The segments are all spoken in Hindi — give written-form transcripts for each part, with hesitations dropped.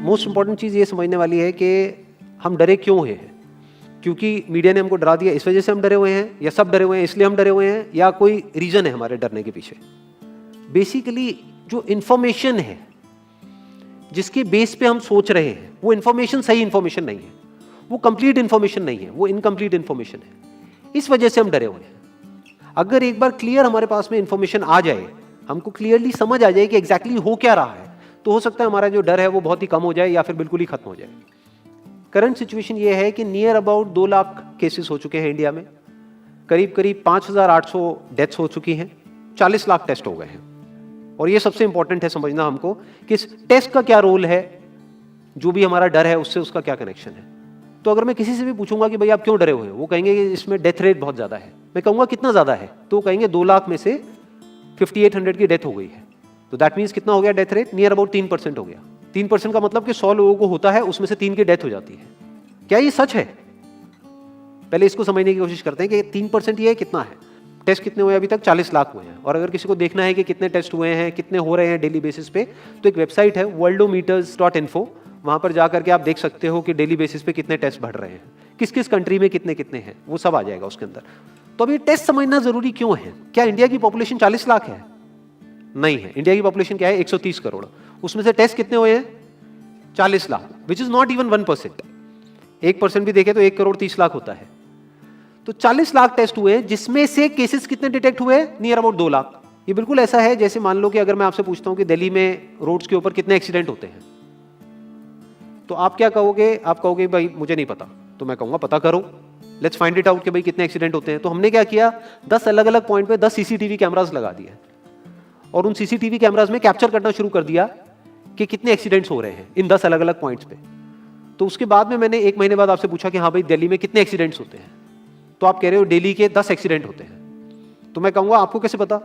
मोस्ट इंपॉर्टेंट चीज़ ये समझने वाली है कि हम डरे क्यों हैं। क्योंकि मीडिया ने हमको डरा दिया इस वजह से हम डरे हुए हैं, या सब डरे हुए हैं इसलिए हम डरे हुए हैं, या कोई रीज़न है हमारे डरने के पीछे। बेसिकली जो इन्फॉर्मेशन है जिसके बेस पे हम सोच रहे हैं वो इन्फॉर्मेशन सही इन्फॉर्मेशन नहीं है, वो कंप्लीट इन्फॉर्मेशन नहीं है, वो इनकम्प्लीट इन्फॉर्मेशन है। इस वजह से हम डरे हुए हैं। अगर एक बार क्लियर हमारे पास में इन्फॉर्मेशन आ जाए, हमको क्लियरली समझ आ जाए कि एग्जैक्टली हो क्या रहा है, तो हो सकता है हमारा जो डर है वो बहुत ही कम हो जाए या फिर बिल्कुल ही खत्म हो जाए। करंट सिचुएशन ये है कि नियर अबाउट 2 लाख केसेस हो चुके हैं इंडिया में, करीब करीब 5,800 डेथ्स हो चुकी हैं, 40 लाख टेस्ट हो गए हैं। और ये सबसे इंपॉर्टेंट है समझना हमको कि इस टेस्ट का क्या रोल है, जो भी हमारा डर है उससे उसका क्या कनेक्शन है। तो अगर मैं किसी से भी पूछूंगा कि भाई आप क्यों डरे हुए हो, वो कहेंगे कि इसमें डेथ रेट बहुत ज्यादा है। मैं कहूंगा कितना ज्यादा है, तो वो कहेंगे 2 लाख में से 5800 की डेथ हो गई है। तो दैट मीन्स कितना हो गया डेथ रेट, नियर अबाउट 3% हो गया। 3% का मतलब कि 100 लोगों को होता है, उसमें से 3 की डेथ हो जाती है। क्या ये सच है? पहले इसको समझने की कोशिश करते हैं कि 3% ये कितना है। टेस्ट कितने हुए अभी तक? 40 लाख हुए हैं। और अगर किसी को देखना है कि कितने टेस्ट हुए हैं, कितने हो रहे हैं डेली बेसिस पे, तो एक वेबसाइट है worldometers.info, वहां पर जाकर के आप देख सकते हो कि डेली बेसिस पे कितने टेस्ट बढ़ रहे हैं, किस किस कंट्री में कितने कितने हैं, वो सब आ जाएगा उसके अंदर। तो अभी टेस्ट समझना जरूरी क्यों है? क्या इंडिया की पॉपुलेशन 40 लाख है? नहीं है। इंडिया की पॉपुलेशन क्या है? 130 करोड़। उसमें से टेस्ट कितने हुए हैं? 40 lakh, which is not even 1%। 1% भी देखे तो 1 करोड़ 30 लाख होता है। तो 40 लाख टेस्ट हुए, जिसमें से केसेस कितने डिटेक्ट हुए? Near about 2 lakh. ये बिल्कुल ऐसा है जैसे मान लो कि अगर मैं आपसे पूछता हूं कि दिल्ली में रोड्स के ऊपर कितने एक्सीडेंट होते हैं, तो आप क्या कहोगे? आप कहोगे भाई मुझे नहीं पता। तो मैं कहूंगा पता करो, लेट्स फाइंड इट आउट कि भाई कितने एक्सीडेंट होते हैं। तो हमने क्या किया, 10 अलग अलग पॉइंट पे 10 सीसीटीवी कैमरास लगा दिए और उन सीसीटीवी कैमरास में कैप्चर करना शुरू कर दिया कि कितने एक्सीडेंट्स हो रहे हैं इन 10 अलग अलग पॉइंट्स पे। तो उसके बाद में मैंने 1 महीने बाद आपसे पूछा कि हाँ भाई दिल्ली में कितने एक्सीडेंट्स होते हैं, तो आप कह रहे हो दिल्ली के 10 एक्सीडेंट होते हैं। तो मैं कहूंगा आपको कैसे पता?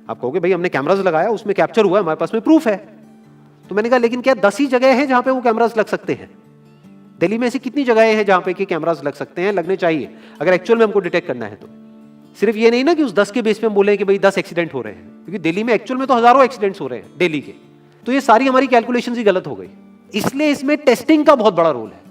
आप कहोगे भाई हमने कैमरास लगाया, उसमें कैप्चर हुआ, हमारे पास में प्रूफ है। तो मैंने कहा लेकिन क्या 10 ही जगह है जहां पे वो कैमरास लग सकते हैं? दिल्ली में ऐसी कितनी जगहें हैं जहां पे कि कैमरास लग सकते हैं, लगने चाहिए अगर एक्चुअल में हमको डिटेक्ट करना है। तो सिर्फ ये नहीं ना कि उस 10 के बेस पे हम बोले कि भाई 10 एक्सीडेंट हो रहे हैं, क्योंकि दिल्ली में एक्चुअल में तो हजारों एक्सीडेंट्स हो रहे हैं डेली के। तो ये सारी हमारी कैलकुलेशन ही गलत हो गई। इसलिए इसमें टेस्टिंग का बहुत बड़ा रोल है।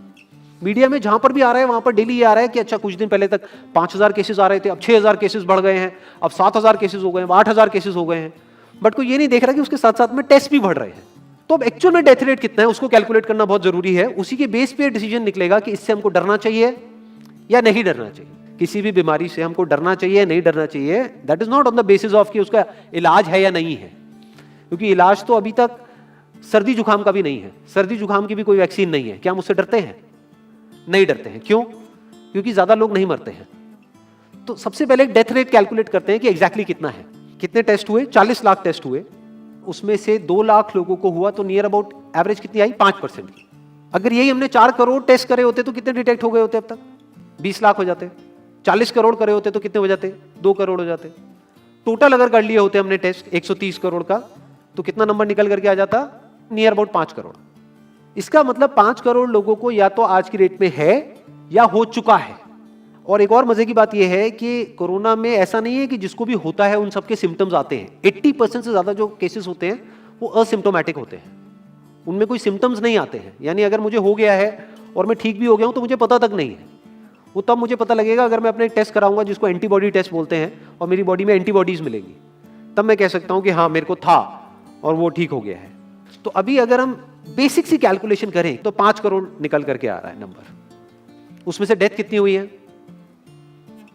मीडिया में जहां पर भी आ रहा है वहां पर डेली ये आ रहा है कि अच्छा कुछ दिन पहले तक 5,000 केसेस आ रहे थे, अब 6,000 केसेस बढ़ गए हैं, अब 7,000 केसेस हो गए हैं, 8,000 केसेस हो गए हैं। बट कोई ये नहीं देख रहा कि उसके साथ साथ में टेस्ट भी बढ़ रहे हैं। तो अब एक्चुअल में डेथ रेट कितना है उसको कैलकुलेट करना बहुत जरूरी है। उसी के बेस पे डिसीजन निकलेगा कि इससे हमको डरना चाहिए या नहीं डरना चाहिए। किसी भी बीमारी से हमको डरना चाहिए नहीं डरना चाहिए, that is not on the basis of कि उसका इलाज है या नहीं है, क्योंकि इलाज तो अभी तक सर्दी जुकाम का भी नहीं है, सर्दी जुकाम की भी कोई वैक्सीन नहीं है। क्या हम उससे डरते हैं? नहीं डरते हैं। क्यों? क्योंकि ज्यादा लोग नहीं मरते हैं। तो सबसे पहले डेथ रेट कैलकुलेट करते हैं कि एग्जैक्टली कितना है। कितने टेस्ट हुए? 40 लाख टेस्ट हुए, उसमें से 2 लाख लोगों को हुआ, तो नियर अबाउट एवरेज कितनी आई? 5% की। अगर यही हमने 4 करोड़ टेस्ट करे होते तो कितने डिटेक्ट हो गए होते? अब तक 20 लाख हो जाते। 40 करोड़ करे होते तो कितने हो जाते? 2 करोड़ हो जाते। टोटल अगर कर लिए होते हमने टेस्ट 130 करोड़ का, तो कितना नंबर निकल करके आ जाता? Near about 5 crore. इसका मतलब 5 करोड़ लोगों को या तो आज की डेट में है या हो चुका है। और एक और मजे की बात यह है कि कोरोना में ऐसा नहीं है कि जिसको भी होता है उन सबके सिम्टम्स आते हैं। 80% से ज्यादा जो केसेस होते हैं वो असिम्टोमेटिक होते हैं, उनमें कोई सिम्टम्स नहीं आते हैं। यानी अगर मुझे हो गया है और मैं ठीक भी हो गया हूं तो मुझे पता तक नहीं है। वो तब मुझे पता लगेगा अगर मैं अपने एक टेस्ट कराऊंगा जिसको एंटीबॉडी टेस्ट बोलते हैं, और मेरी बॉडी में एंटीबॉडीज मिलेंगी, तब मैं कह सकता हूं कि हाँ मेरे को था और वो ठीक हो गया है। तो अभी अगर हम बेसिक सी कैलकुलेशन करें तो 5 करोड़ निकल करके आ रहा है नंबर। उसमें से डेथ कितनी हुई है?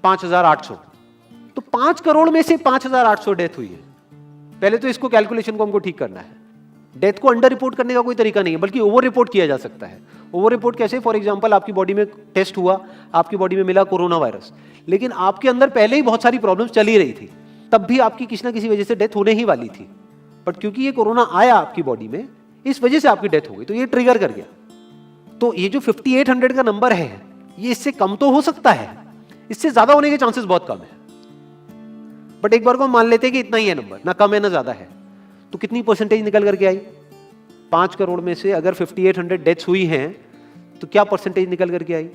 5,800। तो 5 करोड़ में से 5,800 डेथ हुई है। पहले तो इसको कैलकुलेशन को हमको ठीक करना है। डेथ को अंडर रिपोर्ट करने का कोई तरीका नहीं है, बल्कि ओवर रिपोर्ट किया जा सकता है। ओवर रिपोर्ट कैसे? फॉर एग्जांपल आपकी बॉडी में टेस्ट हुआ, आपकी बॉडी में मिला कोरोना वायरस, लेकिन आपके अंदर पहले ही बहुत सारी प्रॉब्लम्स चली रही थी, तब भी आपकी किसी ना किसी वजह से डेथ होने ही वाली थी। बट क्योंकि ये कोरोना आया आपकी बॉडी में, इस वजह से आपकी डेथ हो गई, तो ये ट्रिगर कर गया। तो ये जो 5800 का नंबर है, ये इससे कम तो हो सकता है, इससे ज्यादा होने के चांसेस बहुत कम है। बट एक बार को हम मान लेते हैं कि इतना ही है नंबर, ना कम है ना ज्यादा है, तो कितनी परसेंटेज निकल करके आई? 5 करोड़ में से अगर 5800 डेथ्स हुई हैं तो क्या परसेंटेज निकल करके आई?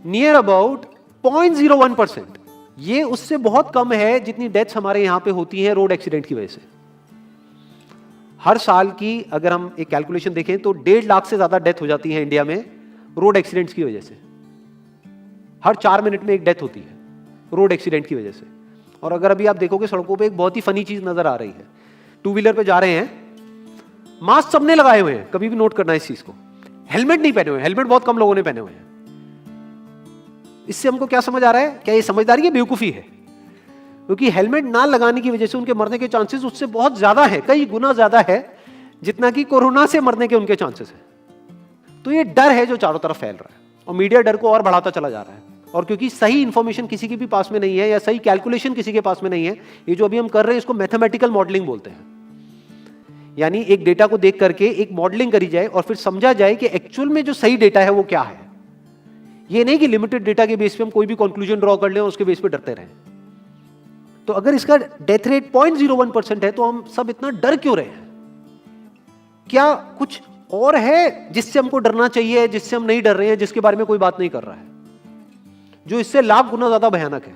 Near about 0.01%। ये उससे बहुत कम है जितनी डेथ्स हमारे यहां पे होती हैं रोड एक्सीडेंट की वजह से। हर साल की अगर हम एक कैलकुलेशन देखें तो 1.5 लाख से ज्यादा डेथ हो जाती है इंडिया में रोड एक्सीडेंट्स की वजह से। हर 4 मिनट में एक डेथ होती है रोड एक्सीडेंट की वजह से। और अगर अभी आप देखोगे सड़कों पे एक बहुत ही फनी चीज नजर आ रही है, टू व्हीलर पे जा रहे हैं, मास्क सबने लगाए हुए हैं, कभी भी नोट करना इस चीज को, हेलमेट नहीं पहने हुए, हेलमेट बहुत कम लोगों ने पहने हुए हैं। इससे हमको क्या समझ आ रहा है, क्या ये समझदारी है, बेवकूफी है? क्योंकि हेलमेट ना लगाने की वजह से उनके मरने के चांसेस उससे बहुत ज्यादा है, कई गुना ज्यादा है जितना कि कोरोना से मरने के उनके चांसेस है। तो ये डर है जो चारों तरफ फैल रहा है और मीडिया डर को और बढ़ाता चला जा रहा है। और क्योंकि सही इंफॉर्मेशन किसी के भी पास में नहीं है या सही कैलकुलेशन किसी के पास में नहीं है, ये जो अभी हम कर रहे हैं इसको मैथमेटिकल मॉडलिंग बोलते हैं। यानी एक डेटा को देख करके एक मॉडलिंग करी जाए और फिर समझा जाए कि एक्चुअल में जो सही डेटा है वो क्या है। ये नहीं कि लिमिटेड डेटा के बेस पे हम कोई भी कंक्लूजन ड्रॉ कर लें और उसके बेस पे डरते रहें। तो अगर इसका डेथ रेट 0.01% है तो हम सब इतना डर क्यों रहे हैं? क्या कुछ और है जिससे हमको डरना चाहिए, जिससे हम नहीं डर रहे हैं, जिसके बारे में कोई बात नहीं कर रहा है, जो इससे लाख गुना ज्यादा भयानक है?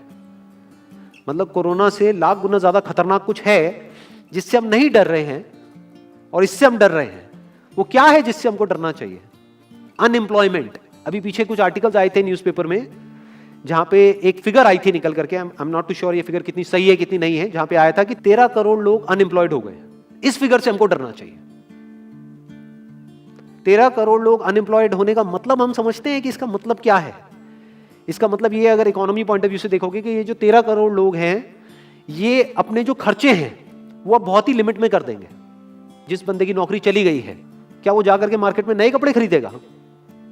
मतलब कोरोना से लाख गुना ज्यादा खतरनाक कुछ है जिससे हम नहीं डर रहे हैं और इससे हम डर रहे हैं। वो क्या है जिससे हमको डरना चाहिए? अनएम्प्लॉयमेंट। अभी पीछे कुछ आर्टिकल्स आए थे न्यूज़पेपर में जहां पे एक फिगर आई थी निकल करके, I am not too sure ये फिगर कितनी सही है कितनी नहीं है, जहां पे आया था कि 13 करोड़ लोग अनएम्प्लॉयड हो गए। इस फिगर से हमको डरना चाहिए। 13 करोड़ लोग अनएम्प्लॉयड होने का मतलब हम समझते हैं कि इसका मतलब क्या है? इसका मतलब ये, अगर इकोनॉमी पॉइंट ऑफ व्यू से देखोगे, कि ये जो 13 करोड़ लोग हैं ये अपने जो खर्चे हैं वो अब बहुत ही लिमिट में कर देंगे। जिस बंदे की नौकरी चली गई है, क्या वो जाकर के मार्केट में नए कपड़े खरीदेगा?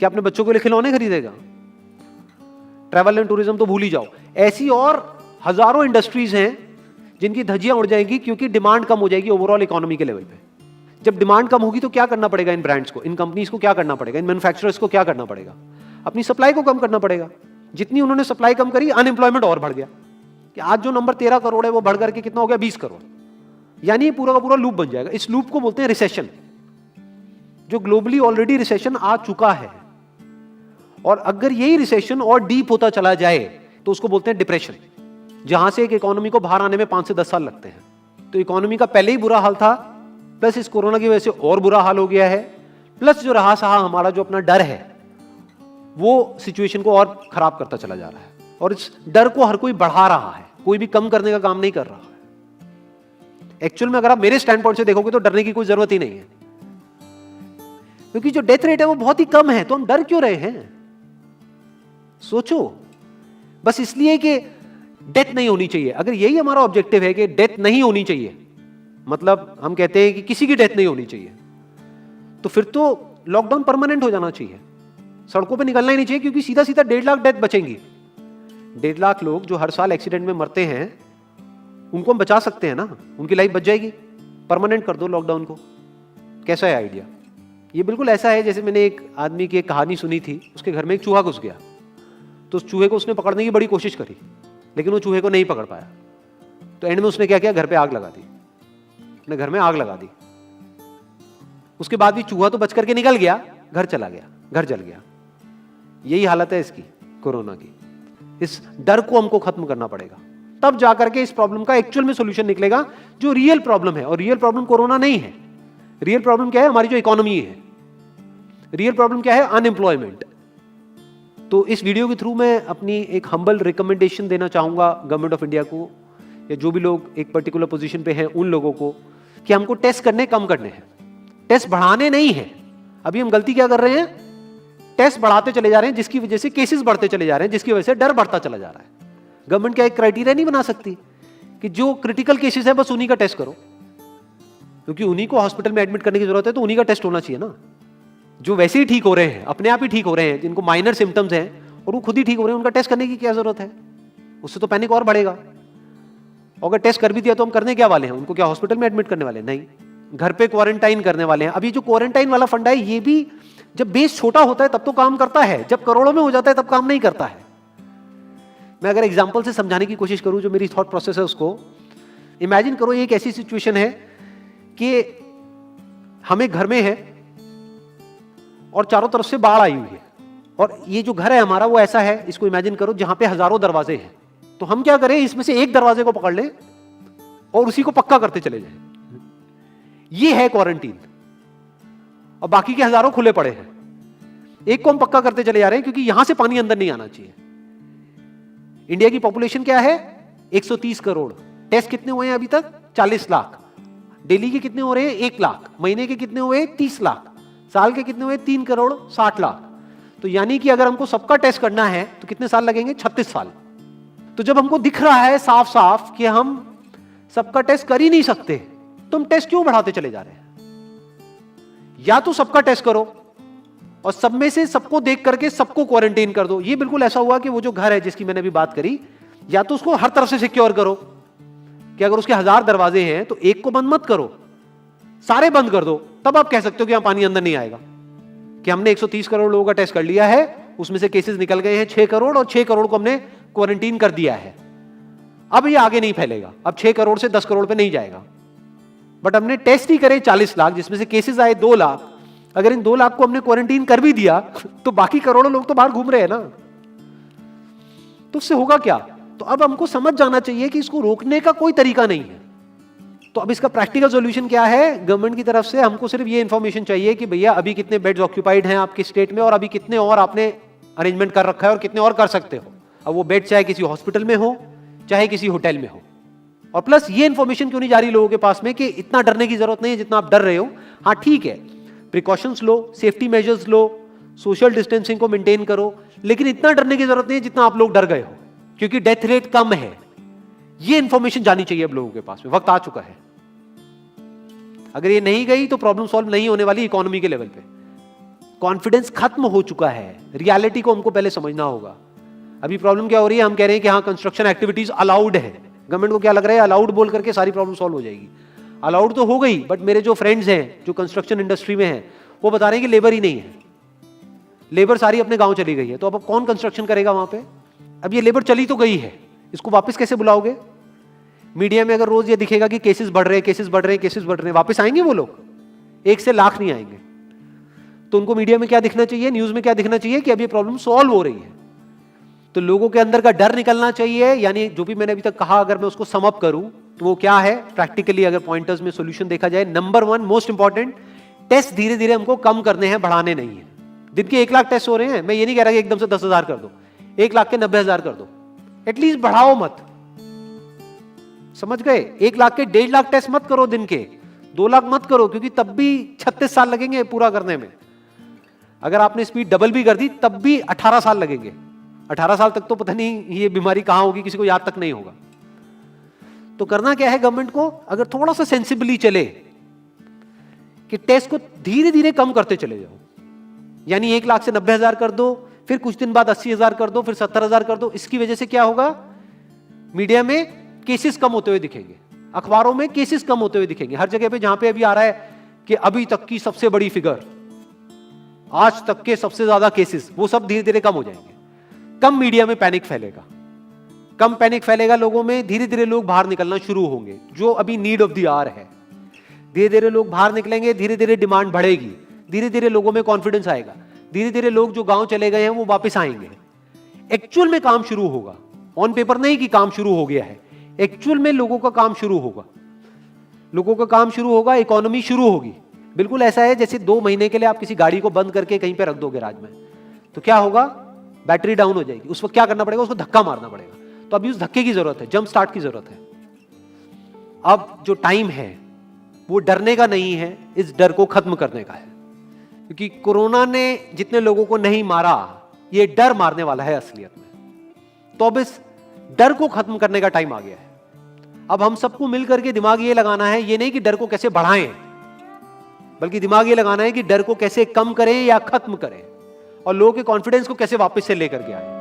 क्या अपने बच्चों के लिए खिलौने खरीदेगा? ट्रैवल एंड टूरिज्म तो भूल ही जाओ। ऐसी और हजारों इंडस्ट्रीज हैं जिनकी धज्जियां उड़ जाएंगी क्योंकि डिमांड कम हो जाएगी ओवरऑल इकोनॉमी के लेवल पे। जब डिमांड कम होगी तो क्या करना पड़ेगा इन ब्रांड्स को, इन कंपनीज को क्या करना पड़ेगा, इन मैन्युफैक्चरर्स को क्या करना पड़ेगा? अपनी सप्लाई को कम करना पड़ेगा। जितनी उन्होंने सप्लाई कम करी, अनएम्प्लॉयमेंट और बढ़ गया कि आज जो नंबर 13 करोड़ है वो बढ़ करके कितना हो गया, 20 करोड़। यानी पूरा का पूरा लूप बन जाएगा। इस लूप को बोलते हैं रिसेशन, जो ग्लोबली ऑलरेडी रिसेशन आ चुका है। और अगर यही रिसेशन और डीप होता चला जाए तो उसको बोलते हैं डिप्रेशन, जहां से एक इकोनॉमी को बाहर आने में 5 से 10 साल लगते हैं। तो इकोनॉमी का पहले ही बुरा हाल था, प्लस इस कोरोना की वजह से और बुरा हाल हो गया है, प्लस जो रहा सहा हमारा जो अपना डर है वो सिचुएशन को और खराब करता चला जा रहा है। और इस डर को हर कोई बढ़ा रहा है, कोई भी कम करने का काम नहीं कर रहा है। एक्चुअल में अगर आप मेरे स्टैंड पॉइंट से देखोगे तो डरने की कोई जरूरत ही नहीं है, क्योंकि जो डेथ रेट है वो बहुत ही कम है। तो हम डर क्यों रहे हैं? सोचो। बस इसलिए कि डेथ नहीं होनी चाहिए। अगर यही हमारा ऑब्जेक्टिव है कि डेथ नहीं होनी चाहिए, मतलब हम कहते हैं कि किसी की डेथ नहीं होनी चाहिए, तो फिर तो लॉकडाउन परमानेंट हो जाना चाहिए, सड़कों पे निकलना ही नहीं चाहिए, क्योंकि सीधा सीधा 1.5 लाख डेथ बचेंगी। 1.5 लाख लोग जो हर साल एक्सीडेंट में मरते हैं उनको हम बचा सकते हैं ना, उनकी लाइफ बच जाएगी। परमानेंट कर दो लॉकडाउन को। कैसा है आइडिया? ये बिल्कुल ऐसा है जैसे मैंने एक आदमी की एक कहानी सुनी थी, उसके घर में एक चूहा घुस गया, तो उस चूहे को उसने पकड़ने की बड़ी कोशिश करी, लेकिन वो चूहे को नहीं पकड़ पाया। तो एंड में उसने क्या किया, घर पे आग लगा दी, अपने घर में आग लगा दी। उसके बाद भी चूहा तो बच करके निकल गया, घर चला गया, घर जल गया। यही हालत है इसकी, कोरोना की। इस डर को हमको खत्म करना पड़ेगा, तब जाकर के इस प्रॉब्लम का एक्चुअल में सॉल्यूशन निकलेगा, जो रियल प्रॉब्लम है। और रियल प्रॉब्लम कोरोना नहीं है। रियल प्रॉब्लम क्या है? हमारी जो इकोनॉमी है। रियल प्रॉब्लम क्या है? अनएम्प्लॉयमेंट। तो इस वीडियो के थ्रू मैं अपनी एक हम्बल रिकमेंडेशन देना चाहूंगा गवर्नमेंट ऑफ इंडिया को, या जो भी लोग एक पर्टिकुलर पोजीशन पे हैं उन लोगों को, कि हमको टेस्ट करने कम करने हैं, टेस्ट बढ़ाने नहीं है। अभी हम गलती क्या कर रहे हैं? टेस्ट बढ़ाते चले जा रहे हैं, जिसकी वजह से केसेस बढ़ते चले जा रहे हैं, जिसकी वजह से डर बढ़ता चला जा रहा है। गवर्नमेंट क्या एक क्राइटेरिया नहीं बना सकती कि जो क्रिटिकल केसेस है बस उन्हीं का टेस्ट करो, क्योंकि उन्हीं को हॉस्पिटल में एडमिट करने की जरूरत है, तो उन्हीं का टेस्ट होना चाहिए ना। जो वैसे ही ठीक हो रहे हैं, अपने आप ही ठीक हो रहे हैं, जिनको माइनर सिम्टम्स हैं और वो खुद ही ठीक हो रहे हैं, उनका टेस्ट करने की क्या जरूरत है? उससे तो पैनिक और बढ़ेगा। और अगर टेस्ट कर भी दिया तो हम करने क्या वाले हैं? उनको क्या हॉस्पिटल में एडमिट करने वाले हैं? नहीं, घर पे क्वारंटाइन करने वाले हैं। अभी जो क्वारंटाइन वाला फंडा है, ये भी जब बेस छोटा होता है तब तो काम करता है, जब करोड़ों में हो जाता है तब काम नहीं करता है। मैं अगर एग्जांपल से समझाने की कोशिश करूं, जो मेरी थॉट प्रोसेस है उसको इमेजिन करो। ये एक ऐसी सिचुएशन है कि हम एक घर में है और चारों तरफ से बाढ़ आई हुई है, और ये जो घर है हमारा वो ऐसा है, इसको इमेजिन करो, जहां पे हजारों दरवाजे हैं। तो हम क्या करें, इसमें से एक दरवाजे को पकड़ लें और उसी को पक्का करते चले जाएं। ये है क्वारंटीन, और बाकी के हजारों खुले पड़े हैं। एक को हम पक्का करते चले जा रहे हैं क्योंकि यहां से पानी अंदर नहीं आना चाहिए। इंडिया की पॉपुलेशन क्या है? 130 करोड़। टेस्ट कितने हुए हैं अभी तक? 40 लाख। दिल्ली के कितने हो रहे हैं? 1 लाख। महीने के कितने हुए? 30 लाख। साल के कितने हुए? 3 करोड़ 60 लाख। तो यानी कि अगर हमको सबका टेस्ट करना है तो कितने साल लगेंगे? 36 साल। तो जब हमको दिख रहा है साफ साफ कि हम सबका टेस्ट कर ही नहीं सकते, तो हम टेस्ट क्यों बढ़ाते चले जा रहे हैं? या तो सबका टेस्ट करो और सब में से सबको देख करके सबको क्वारंटाइन कर दो। ये बिल्कुल ऐसा हुआ कि वो जो घर है जिसकी मैंने अभी बात करी, या तो उसको हर तरफ से सिक्योर करो कि अगर उसके 1000 दरवाजे हैं तो एक को बंद मत करो, सारे बंद कर दो। तब आप कह सकते हो कि यहां पानी अंदर नहीं आएगा, कि हमने 130 करोड़ लोगों का टेस्ट कर लिया है, उसमें से केसेस निकल गए हैं 6 करोड़ और 6 करोड़ को हमने क्वारंटीन कर दिया है, अब ये आगे नहीं फैलेगा, अब 6 करोड़ से 10 करोड़ पे नहीं जाएगा। बट हमने टेस्ट ही करे 40 लाख, जिसमें से केसेस आए 2 लाख। अगर इन 2 लाख को हमने क्वारंटीन कर भी दिया तो बाकी करोड़ों लोग तो बाहर घूम रहे हैं ना, तो उससे होगा क्या? तो अब हमको समझ जाना चाहिए कि इसको रोकने का कोई तरीका नहीं है। तो अब इसका प्रैक्टिकल सॉल्यूशन क्या है? गवर्नमेंट की तरफ से हमको सिर्फ ये इंफॉर्मेशन चाहिए कि भैया अभी कितने बेड्स ऑक्यूपाइड हैं आपके स्टेट में, और अभी कितने और आपने अरेंजमेंट कर रखा है और कितने और कर सकते हो। अब वो बेड चाहे किसी हॉस्पिटल में हो चाहे किसी होटल में हो। और प्लस ये इंफॉर्मेशन क्यों नहीं जा रही लोगों के पास में कि इतना डरने की जरूरत नहीं है जितना आप डर रहे हो। हाँ ठीक है, प्रिकॉशंस लो, सेफ्टी मेजर्स लो, सोशल डिस्टेंसिंग को मेंटेन करो, लेकिन इतना डरने की जरूरत नहीं है जितना आप लोग डर गए हो, क्योंकि डेथ रेट कम है। ये इंफॉर्मेशन जानी चाहिए अब लोगों के पास में, वक्त आ चुका है। अगर ये नहीं गई तो प्रॉब्लम सॉल्व नहीं होने वाली इकोनॉमी के लेवल पे। कॉन्फिडेंस खत्म हो चुका है, रियलिटी को हमको पहले समझना होगा। अभी प्रॉब्लम क्या हो रही है? हम कह रहे हैं कि हाँ कंस्ट्रक्शन एक्टिविटीज अलाउड है। गवर्नमेंट को क्या लग रहा है? अलाउड बोल करके सारी प्रॉब्लम सॉल्व हो जाएगी। अलाउड तो हो गई, बट मेरे जो फ्रेंड्स हैं जो कंस्ट्रक्शन इंडस्ट्री में हैं वो बता रहे हैं कि लेबर ही नहीं है, लेबर सारी अपने गांव चली गई है। तो अब कौन कंस्ट्रक्शन करेगा वहां पे? अब ये लेबर चली तो गई है, इसको वापस कैसे बुलाओगे? मीडिया में अगर रोज ये दिखेगा कि केसेस बढ़ रहे हैं, केसेस बढ़ रहे हैं, केसेस बढ़ रहे हैं, वापस आएंगे वो लोग? 1 से लाख नहीं आएंगे। तो उनको मीडिया में क्या दिखना चाहिए, न्यूज में क्या दिखना चाहिए? कि अब ये प्रॉब्लम सॉल्व हो रही है। तो लोगों के अंदर का डर निकलना चाहिए। यानी जो भी मैंने अभी तक कहा, अगर मैं उसको सम अप करूं तो वो क्या है प्रैक्टिकली, अगर पॉइंटर्स में सॉल्यूशन देखा जाए। नंबर 1 मोस्ट इंपॉर्टेंट, टेस्ट धीरे धीरे हमको कम करने हैं, बढ़ाने नहीं है। दिन के 1 लाख टेस्ट हो रहे हैं, मैं ये नहीं कह रहा कि एकदम से 10,000 कर दो, 1 लाख के 90,000 कर दो, एटलीस्ट बढ़ाओ मत। समझ गए? 1 लाख के 1.5 लाख टेस्ट मत करो दिन के, 2 लाख मत करो, क्योंकि तब भी 36 साल लगेंगे पूरा करने में। अगर आपने स्पीड डबल भी कर दी तब भी 18 साल लगेंगे। 18 साल तक तो पता नहीं ये बीमारी कहां होगी, किसी को याद तक नहीं होगा। तो करना क्या है गवर्नमेंट को? अगर थोड़ा सा सेंसिबली चले कि टेस्ट को धीरे धीरे कम करते चले जाओ, यानी 1 लाख से 90,000 कर दो, फिर कुछ दिन बाद 80,000 कर दो, फिर 70,000 कर दो। इसकी वजह से क्या होगा? मीडिया में केसेस कम होते हुए दिखेंगे, अखबारों में केसेस कम होते हुए दिखेंगे, हर जगह पे जहां पे अभी आ रहा है कि अभी तक की सबसे बड़ी फिगर, आज तक के सबसे ज्यादा केसेस, वो सब धीरे धीरे कम हो जाएंगे। कम मीडिया में पैनिक फैलेगा, कम पैनिक फैलेगा लोगों में, धीरे धीरे लोग बाहर निकलना शुरू होंगे, जो अभी नीड ऑफ द आवर है। धीरे धीरे लोग बाहर निकलेंगे, धीरे धीरे डिमांड बढ़ेगी, धीरे धीरे लोगों में कॉन्फिडेंस आएगा, धीरे धीरे लोग जो गांव चले गए हैं वो वापस आएंगे। एक्चुअल में काम शुरू होगा, ऑन पेपर नहीं कि काम शुरू हो गया है, एक्चुअल में लोगों का काम शुरू होगा, लोगों का काम शुरू होगा, इकोनॉमी शुरू होगी। बिल्कुल ऐसा है जैसे 2 महीने के लिए आप किसी गाड़ी को बंद करके कहीं पे रख दोगे राज में, तो क्या होगा? बैटरी डाउन हो जाएगी। उस वक्त क्या करना पड़ेगा? उसको धक्का मारना पड़ेगा। तो अभी उस धक्के की जरूरत है, जंप स्टार्ट की जरूरत है। अब जो टाइम है वो डरने का नहीं है, इस डर को खत्म करने का है। क्योंकि कोरोना ने जितने लोगों को नहीं मारा, ये डर मारने वाला है असलियत में। तो अब इस डर को खत्म करने का टाइम आ गया है। अब हम सबको मिलकर के दिमाग ये लगाना है, ये नहीं कि डर को कैसे बढ़ाएं, बल्कि दिमाग ये लगाना है कि डर को कैसे कम करें या खत्म करें, और लोगों के कॉन्फिडेंस को कैसे वापस से लेकर के आए।